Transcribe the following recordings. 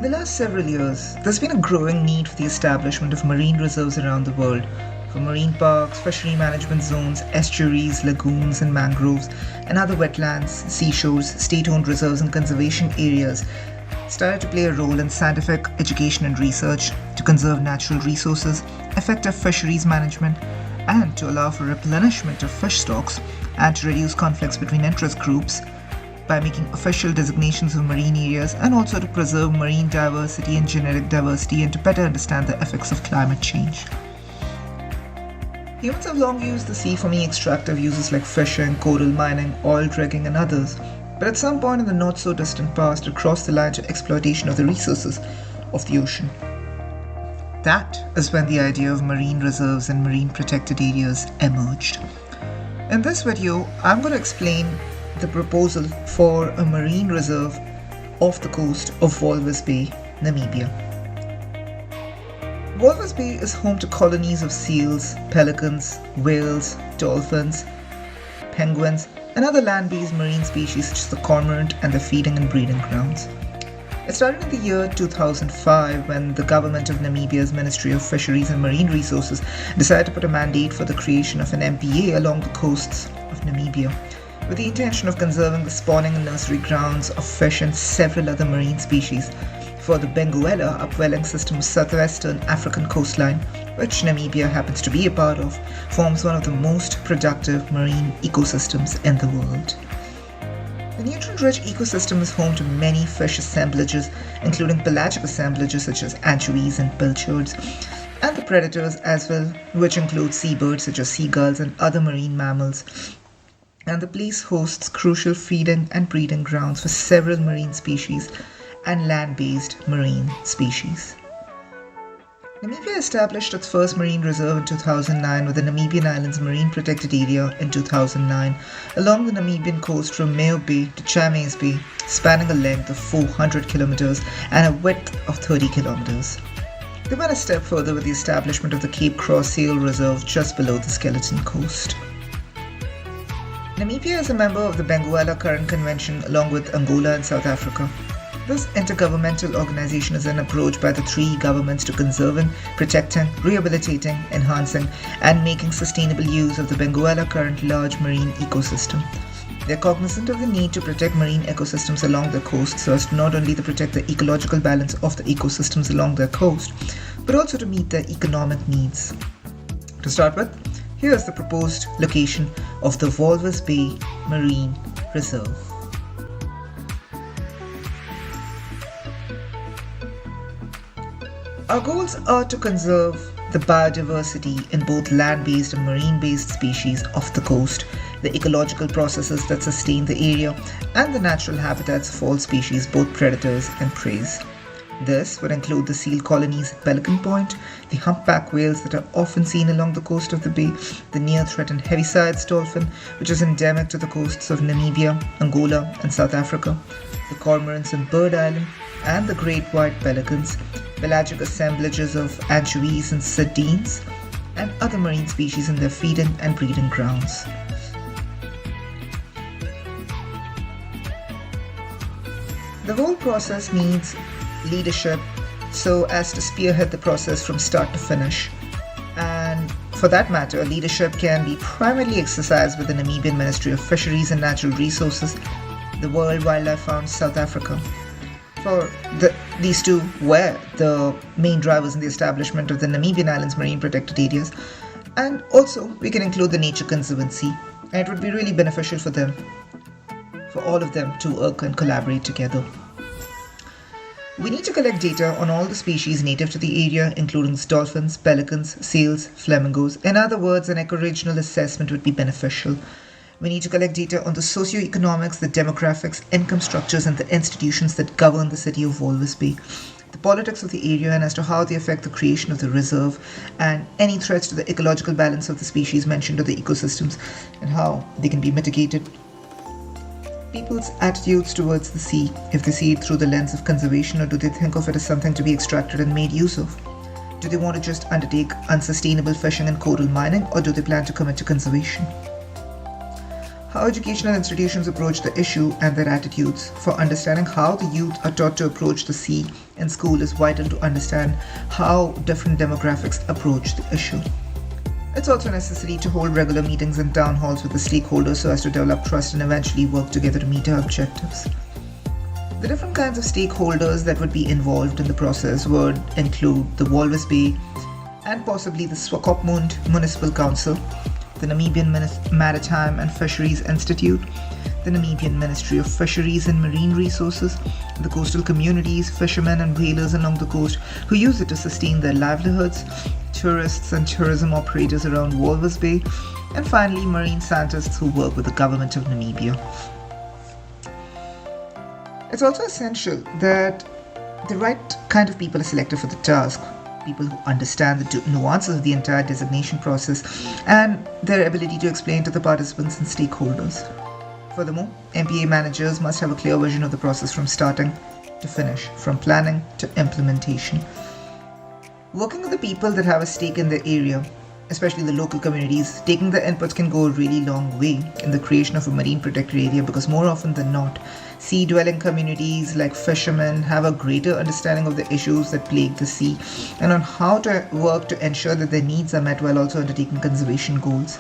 the last several years, there's been a growing need for the establishment of marine reserves around the world, for marine parks, fishery management zones, estuaries, lagoons, and mangroves, and other wetlands, seashores, state-owned reserves, and conservation areas started to play a role in scientific education and research to conserve natural resources, effective fisheries management, and to allow for replenishment of fish stocks and to reduce conflicts between interest groups by making official designations of marine areas, and also to preserve marine diversity and genetic diversity and to better understand the effects of climate change. Humans have long used the sea for many extractive uses like fishing, coral mining, oil dredging, and others. But at some point in the not so distant past, it crossed the line to exploitation of the resources of the ocean. That is when the idea of marine reserves and marine protected areas emerged. In this video, I'm going to explain the proposal for a marine reserve off the coast of Walvis Bay, Namibia. Walvis Bay is home to colonies of seals, pelicans, whales, dolphins, penguins, and other land-based marine species such as the cormorant and their feeding and breeding grounds. It started in the year 2005 when the government of Namibia's Ministry of Fisheries and Marine Resources decided to put a mandate for the creation of an MPA along the coasts of Namibia, with the intention of conserving the spawning and nursery grounds of fish and several other marine species for the Benguela upwelling system of southwestern African coastline, which Namibia happens to be a part of, forms one of the most productive marine ecosystems in the world. The nutrient-rich ecosystem is home to many fish assemblages, including pelagic assemblages such as anchovies and pilchards, and the predators as well, which include seabirds such as seagulls and other marine mammals. And the place hosts crucial feeding and breeding grounds for several marine species and land-based marine species. Namibia established its first marine reserve in 2009 with the Namibian Islands Marine Protected Area in 2009 along the Namibian coast from Mayo Bay to Chamez Bay, spanning a length of 400 kilometers and a width of 30 kilometers. They went a step further with the establishment of the Cape Cross Seal Reserve just below the Skeleton Coast. Namibia is a member of the Benguela Current Convention along with Angola and South Africa. This intergovernmental organization is an approach by the three governments to conserving, protecting, rehabilitating, enhancing, and making sustainable use of the Benguela Current large marine ecosystem. They are cognizant of the need to protect marine ecosystems along their coast so as to not only to protect the ecological balance of the ecosystems along their coast, but also to meet their economic needs. To start with, here is the proposed location of the Walvis Bay Marine Reserve. Our goals are to conserve the biodiversity in both land-based and marine-based species off the coast, the ecological processes that sustain the area, and the natural habitats of all species, both predators and prey. This would include the seal colonies at Pelican Point, the humpback whales that are often seen along the coast of the bay, the near-threatened Heaviside dolphin, which is endemic to the coasts of Namibia, Angola, and South Africa, the cormorants in Bird Island, and the great white pelicans, pelagic assemblages of anchovies and sardines, and other marine species in their feeding and breeding grounds. The whole process needs leadership so as to spearhead the process from start to finish. And for that matter, leadership can be primarily exercised with the Namibian Ministry of Fisheries and Natural Resources, the World Wildlife Fund, South Africa. For these two were the main drivers in the establishment of the Namibian Islands Marine Protected Areas, and also we can include the Nature Conservancy, and it would be really beneficial for them, for all of them to work and collaborate together. We need to collect data on all the species native to the area, including dolphins, pelicans, seals, flamingos. In other words, an eco-regional assessment would be beneficial. We need to collect data on the socio-economics, the demographics, income structures, and the institutions that govern the city of Walvis Bay, the politics of the area, and as to how they affect the creation of the reserve, and any threats to the ecological balance of the species mentioned or the ecosystems, and how they can be mitigated. People's attitudes towards the sea, if they see it through the lens of conservation, or do they think of it as something to be extracted and made use of? Do they want to just undertake unsustainable fishing and coral mining, or do they plan to commit to conservation? How educational institutions approach the issue and their attitudes for understanding how the youth are taught to approach the sea in school is vital to understand how different demographics approach the issue. It's also necessary to hold regular meetings and town halls with the stakeholders so as to develop trust and eventually work together to meet our objectives. The different kinds of stakeholders that would be involved in the process would include the Walvis Bay and possibly the Swakopmund Municipal Council, the Namibian Maritime and Fisheries Institute, the Namibian Ministry of Fisheries and Marine Resources, the coastal communities, fishermen and whalers along the coast who use it to sustain their livelihoods, tourists and tourism operators around Walvis Bay, and finally marine scientists who work with the government of Namibia. It's also essential that the right kind of people are selected for the task, people who understand the nuances of the entire designation process and their ability to explain to the participants and stakeholders. Furthermore, MPA managers must have a clear vision of the process from starting to finish, from planning to implementation. Working with the people that have a stake in the area, especially the local communities, taking their inputs can go a really long way in the creation of a marine protected area because more often than not, sea-dwelling communities like fishermen have a greater understanding of the issues that plague the sea and on how to work to ensure that their needs are met while also undertaking conservation goals.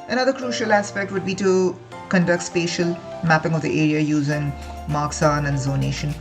Another crucial aspect would be to conduct spatial mapping of the area using Marxan and zonation,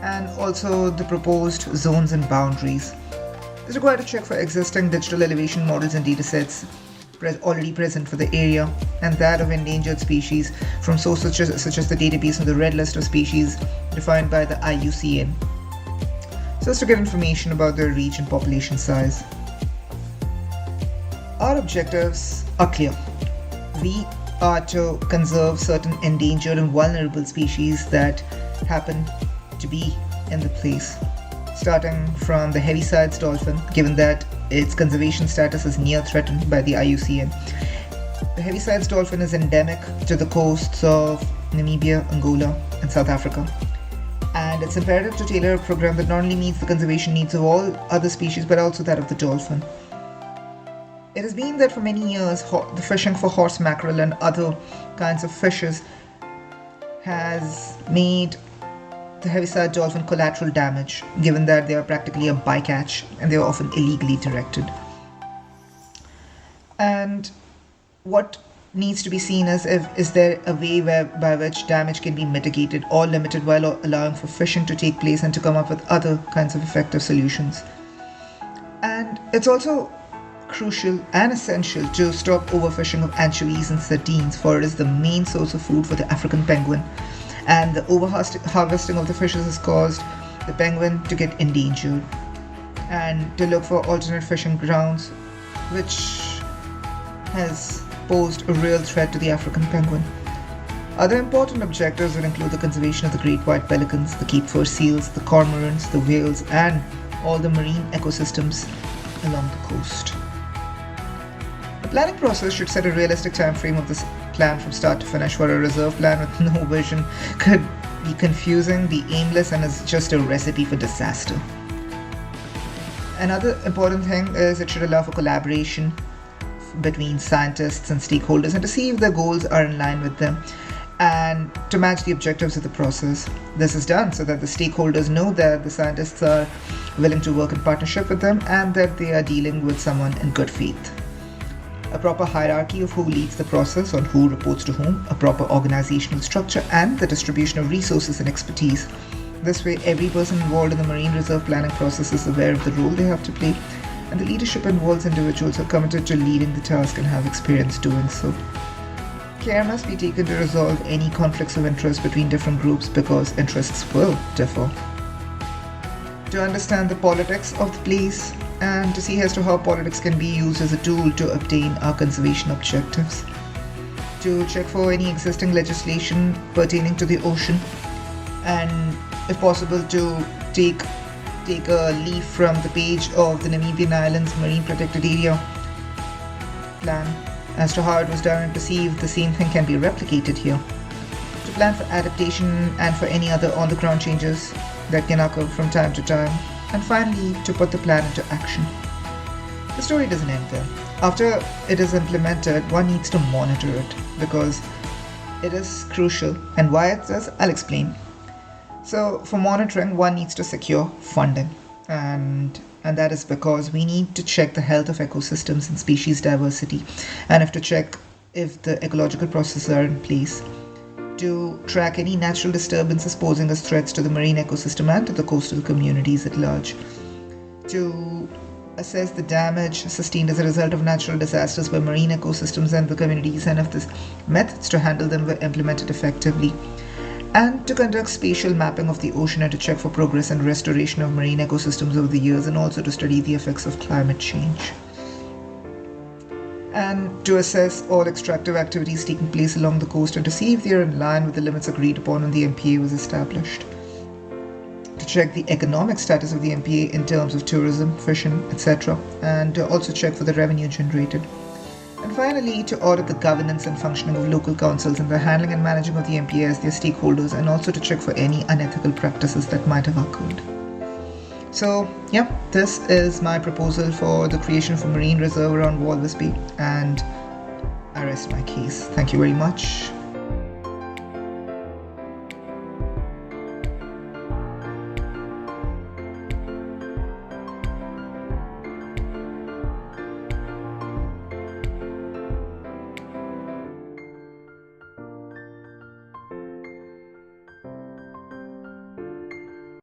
and also the proposed zones and boundaries. It's required to check for existing digital elevation models and datasets already present for the area and that of endangered species from sources such as the database on the red list of species defined by the IUCN, so as to get information about their reach and population size. Our objectives are clear. We are to conserve certain endangered and vulnerable species that happen to be in the place, starting from the Heaviside dolphin, given that its conservation status is near threatened by the IUCN. The Heaviside dolphin is endemic to the coasts of Namibia, Angola, and South Africa. And it's imperative to tailor a program that not only meets the conservation needs of all other species but also that of the dolphin. It has been that for many years, the fishing for horse mackerel and other kinds of fishes has made the Heaviside dolphin collateral damage, given that they are practically a bycatch and they are often illegally directed. And what needs to be seen is there a way by which damage can be mitigated or limited while allowing for fishing to take place and to come up with other kinds of effective solutions. And it's also crucial and essential to stop overfishing of anchovies and sardines, for it is the main source of food for the African penguin, and the overharvesting of the fishes has caused the penguin to get endangered, and to look for alternate fishing grounds, which has posed a real threat to the African penguin. Other important objectives would include the conservation of the great white pelicans, the Cape fur seals, the cormorants, the whales, and all the marine ecosystems along the coast. The planning process should set a realistic time frame of this plan from start to finish, for a reserve plan with no vision could be confusing, be aimless, and is just a recipe for disaster. Another important thing is it should allow for collaboration between scientists and stakeholders and to see if their goals are in line with them and to match the objectives of the process. This is done so that the stakeholders know that the scientists are willing to work in partnership with them and that they are dealing with someone in good faith. A proper hierarchy of who leads the process, on who reports to whom, a proper organizational structure, and the distribution of resources and expertise. This way, every person involved in the marine reserve planning process is aware of the role they have to play, and the leadership involves individuals who are committed to leading the task and have experience doing so. Care must be taken to resolve any conflicts of interest between different groups because interests will differ. To understand the politics of the place and to see as to how politics can be used as a tool to obtain our conservation objectives. To check for any existing legislation pertaining to the ocean and, if possible, to take a leaf from the page of the Namibian Islands Marine Protected Area plan as to how it was done and to see if the same thing can be replicated here. To plan for adaptation and for any other on-the-ground changes that can occur from time to time. And finally, to put the plan into action. The story doesn't end there. After it is implemented, one needs to monitor it because it is crucial. And why it is, I'll explain. So for monitoring, one needs to secure funding, and that is because we need to check the health of ecosystems and species diversity, and have to check if the ecological processes are in place to track any natural disturbances posing as threats to the marine ecosystem and to the coastal communities at large, to assess the damage sustained as a result of natural disasters by marine ecosystems and the communities, and if the methods to handle them were implemented effectively, and to conduct spatial mapping of the ocean and to check for progress and restoration of marine ecosystems over the years, and also to study the effects of climate change, and to assess all extractive activities taking place along the coast and to see if they are in line with the limits agreed upon when the MPA was established, to check the economic status of the MPA in terms of tourism, fishing, etc., and to also check for the revenue generated. And finally, to audit the governance and functioning of local councils and the handling and managing of the MPA as their stakeholders, and also to check for any unethical practices that might have occurred. So, yeah, this is my proposal for the creation of a marine reserve around Walvis Bay, and I rest my case. Thank you very much.